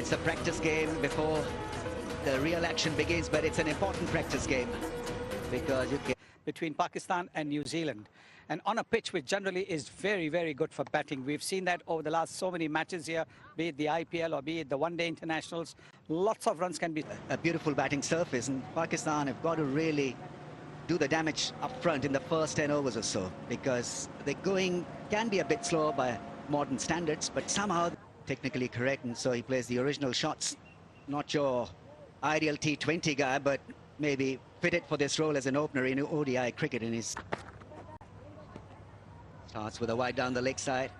It's a practice game before the real action begins, but it's an important practice game because you can... Between Pakistan and New Zealand, and on a pitch which generally is very, very good for batting. We've seen that over the last so many matches here, be it the IPL or be it the one-day internationals. Lots of runs can be... A beautiful batting surface, and Pakistan have got to really do the damage up front in the first 10 overs or so, because the going can be a bit slower by modern standards, but somehow technically correct, and so he plays the original shots. Not your ideal T20 guy, but maybe fitted for this role as an opener in ODI cricket. In his starts with a wide down the leg side.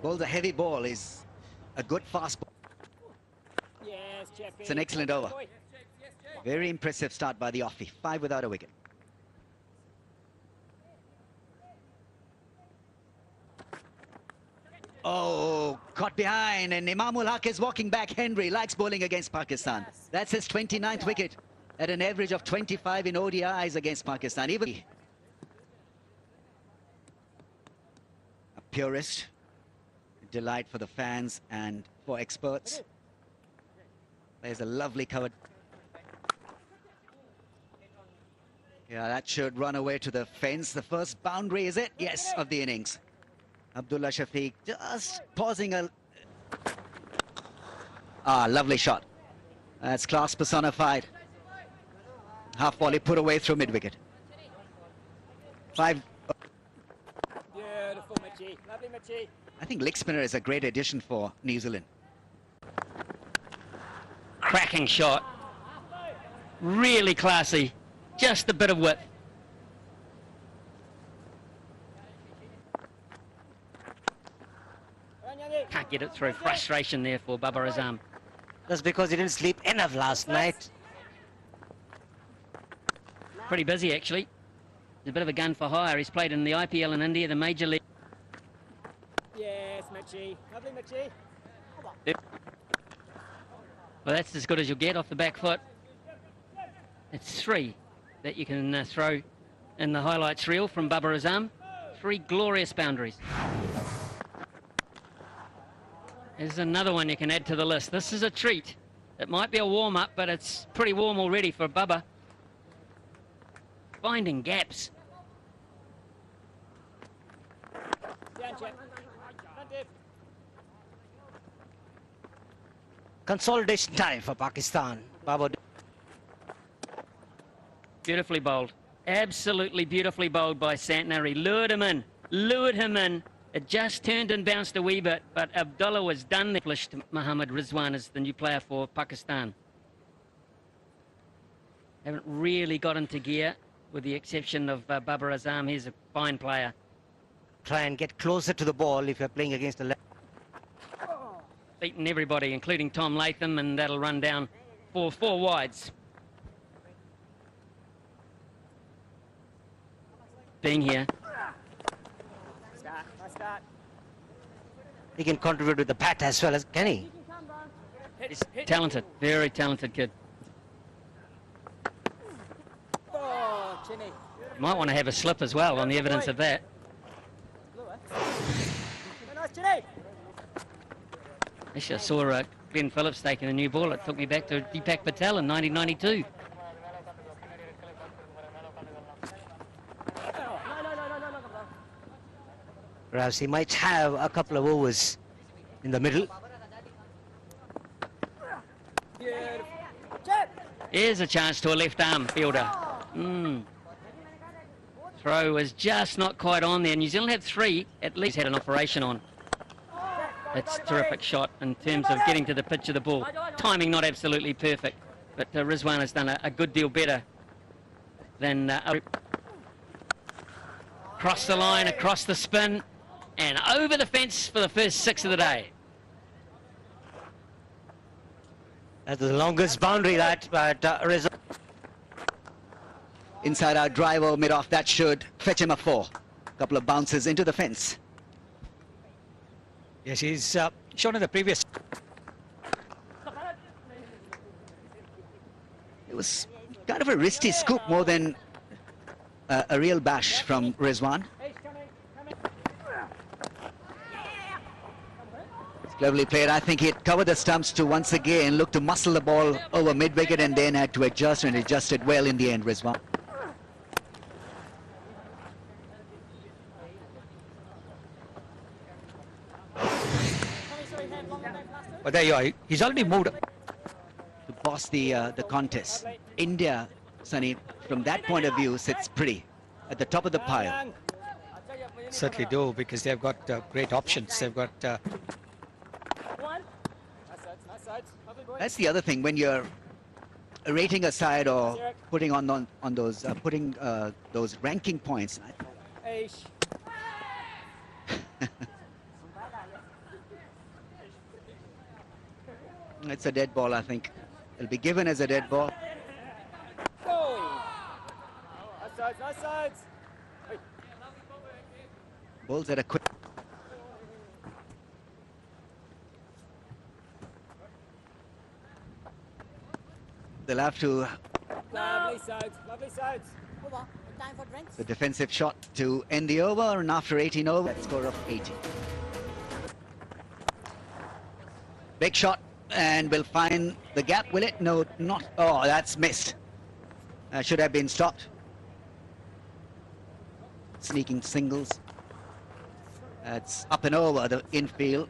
Bowls a heavy ball, is a good fast ball. Yes, it's an excellent over. Very impressive start by the offie. 5 without a wicket. Oh, caught behind, and Imamul Haq is walking back. Henry likes bowling against Pakistan. That's his 29th wicket at an average of 25 in ODIs against Pakistan. Even a purist, delight for the fans and for experts. There's a lovely covered. Yeah, that should run away to the fence. The first boundary, is it? Yes, of the innings. Abdullah Shafiq just pausing a... lovely shot. That's class personified. Half volley put away through mid-wicket. 5... Beautiful, Mitchie. Lovely, Mitchie. I think leg spinner is a great addition for New Zealand. Cracking shot. Really classy. Just a bit of width. Can't get it through. Frustration there for Babar Azam. That's because he didn't sleep enough last night. Pretty busy, actually. He's a bit of a gun for hire. He's played in the IPL in India, the Major League. Yes, Mitchie. Lovely, Mitchie. Well, that's as good as you'll get off the back foot. It's 3 that you can throw in the highlights reel from Babar Azam. 3 glorious boundaries. There's another one you can add to the list. This is a treat. It might be a warm-up, but it's pretty warm already for Bubba. Finding gaps. Consolidation time for Pakistan. Baba. Beautifully bowled. Absolutely beautifully bowled by Santner. He lured him in. Lured him in. It just turned and bounced a wee bit, but Abdullah was done. Mohammad Rizwan is the new player for Pakistan. Haven't really got into gear, with the exception of Babar Azam. He's a fine player. Try and get closer to the ball if you're playing against the left. Beaten everybody, including Tom Latham, and that'll run down for 4 wides. Being here. He can contribute with the bat as well, as can he? He's talented, very talented kid. Might want to have a slip as well on the evidence of that. Actually, I saw Glenn Phillips taking a new ball. It took me back to Deepak Patel in 1992. Perhaps he might have a couple of overs in the middle. Here's a chance to a left-arm fielder. Throw was just not quite on there. New Zealand had 3, at least had an operation on. That's a terrific shot in terms of getting to the pitch of the ball. Timing not absolutely perfect, but Rizwan has done a good deal better than... Across the line, across the spin, and over the fence for the first 6 of the day. That's the longest boundary that, but Inside out driver mid-off, that should fetch him a 4. Couple of bounces into the fence. Yes, he's shown in the previous... It was kind of a wristy scoop more than a real bash from Rizwan. Cleverly played. I think he had covered the stumps to once again look to muscle the ball over mid-wicket and then had to adjust, and adjusted well in the end, Rizwan. But there you are. He's already moved. To boss the contest. India, Sunny, from that point of view, sits pretty at the top of the pile. Certainly do, because they've got great options. They've got... That's the other thing when you're rating a side or putting on those those ranking points. It's a dead ball, I think. It'll be given as a dead ball. Balls at a quick. They'll have to. Lovely sides. Time for drinks. The defensive shot to end the over, and after 18 over, that score of 80. Big shot, and will find the gap, will it? No, not. Oh, that's missed. Should have been stopped. Sneaking singles. That's up and over the infield.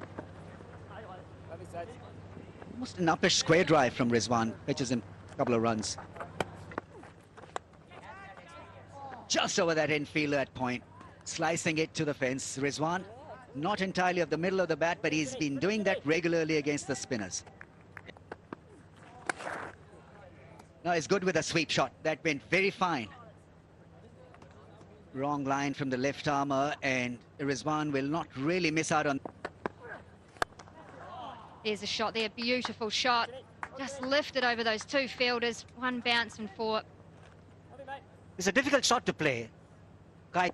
Almost an uppish square drive from Rizwan. Pitches him a couple of runs. Just over that infield at point. Slicing it to the fence. Rizwan, not entirely of the middle of the bat, but he's been doing that regularly against the spinners. Now he's good with a sweep shot. That went very fine. Wrong line from the left armour, and Rizwan will not really miss out on. There's a shot there, beautiful shot. Just lifted over those two fielders, one bounce and four. It's a difficult shot to play. Guy.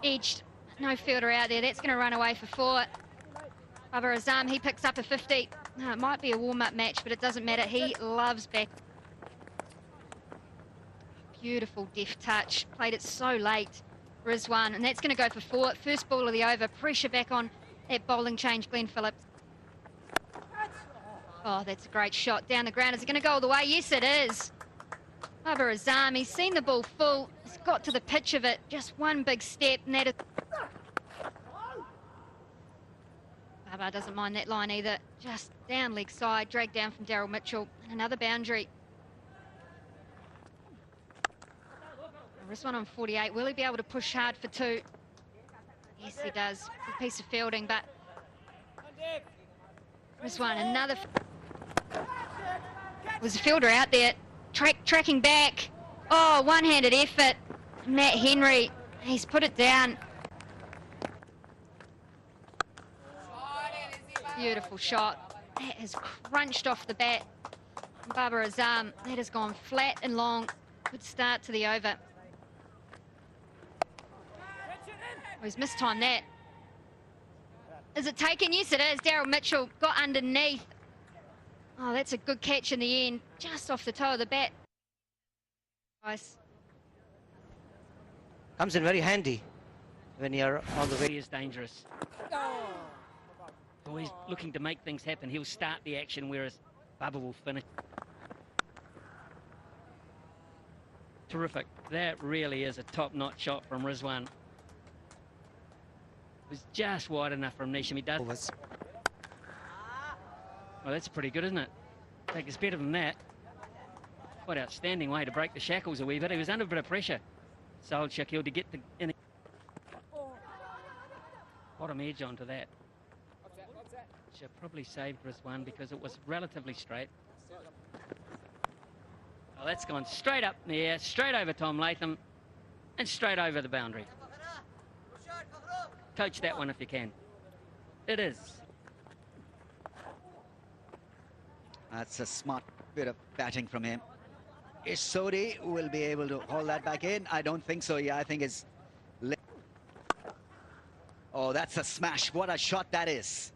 Edged, no fielder out there. That's going to run away for four. Babar Azam, he picks up a 50. It might be a warm-up match, but it doesn't matter. He loves back. Beautiful deft touch. Played it so late, Rizwan, and that's going to go for four. First ball of the over. Pressure back on that bowling change, Glenn Phillips. Oh, that's a great shot down the ground. Is it going to go all the way? Yes, it is. Babar Azam, he's seen the ball full. He's got to the pitch of it. Just one big step, and that is... Babar doesn't mind that line either. Just down leg side, dragged down from Daryl Mitchell. And another boundary. Rizwan on 48. Will he be able to push hard for two? Yes, he does. Good piece of fielding, but Rizwan, another... Was a fielder out there, tracking back. Oh, one-handed effort. Matt Henry, he's put it down. Beautiful shot. That has crunched off the bat. Babar Azam, that has gone flat and long. Good start to the over. Oh, he's mistimed that. Is it taken? Yes, it is. Daryl Mitchell got underneath. Oh, that's a good catch in the end. Just off the toe of the bat. Nice. Comes in very handy when you're on the way. He is dangerous. Always looking to make things happen. He'll start the action, whereas Bubba will finish. Terrific. That really is a top-notch shot from Rizwan. It was just wide enough from Nisham. He does. Well, that's pretty good, isn't it? I think it's better than that. Quite outstanding way to break the shackles a wee bit. He was under a bit of pressure, Saul Shakil, to get the bottom edge onto that. Should have probably saved Rizwan because it was relatively straight. Oh, that's gone straight up there, straight over Tom Latham, and straight over the boundary. Coach that one if you can. It is. That's a smart bit of batting from him. Is Sodi will be able to hold that back in? I don't think so. Yeah, I think it's... Oh, that's a smash. What a shot that is.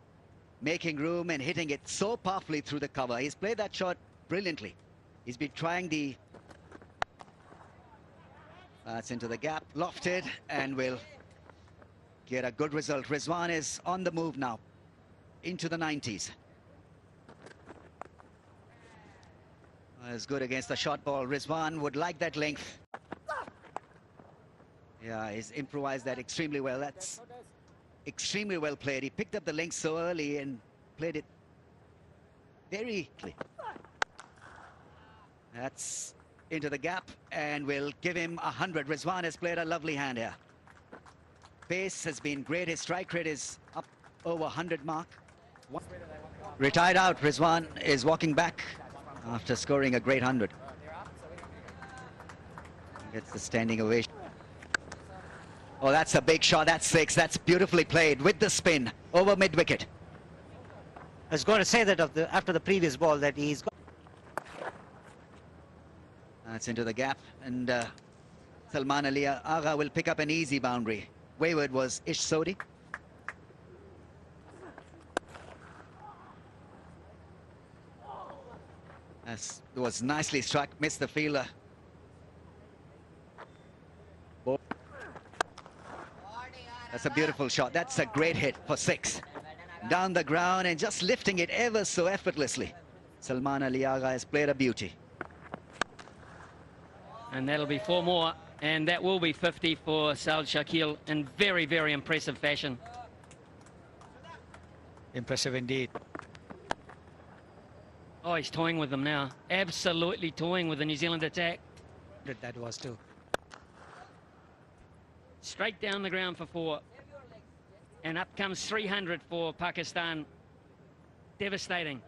Making room and hitting it so powerfully through the cover. He's played that shot brilliantly. He's been trying the... That's into the gap, lofted, and will get a good result. Rizwan is on the move now, into the 90s. As good against the short ball. Rizwan would like that length. Yeah, he's improvised that extremely well. That's extremely well played. He picked up the length so early and played it very clean. That's into the gap, and we'll give him 100. Rizwan has played a lovely hand here. Pace has been great. His strike rate is up over 100 mark. Retired out. Rizwan is walking back after scoring a great 100. Gets the standing ovation. Oh, that's a big shot. That's 6. That's beautifully played with the spin over mid-wicket. I was going to say that after the previous ball that he's got. That's into the gap, and Salman Ali Agha will pick up an easy boundary. Wayward was Ish Sodhi. As it was nicely struck, missed the fielder. That's a beautiful shot. That's a great hit for 6. Down the ground and just lifting it ever so effortlessly. Salman Ali Agha has played a beauty. And that'll be 4 more, and that will be 50 for Saud Shakil in very, very impressive fashion. Impressive indeed. Oh, he's toying with them now. Absolutely toying with the New Zealand attack. That was too. Straight down the ground for 4. And up comes 300 for Pakistan. Devastating.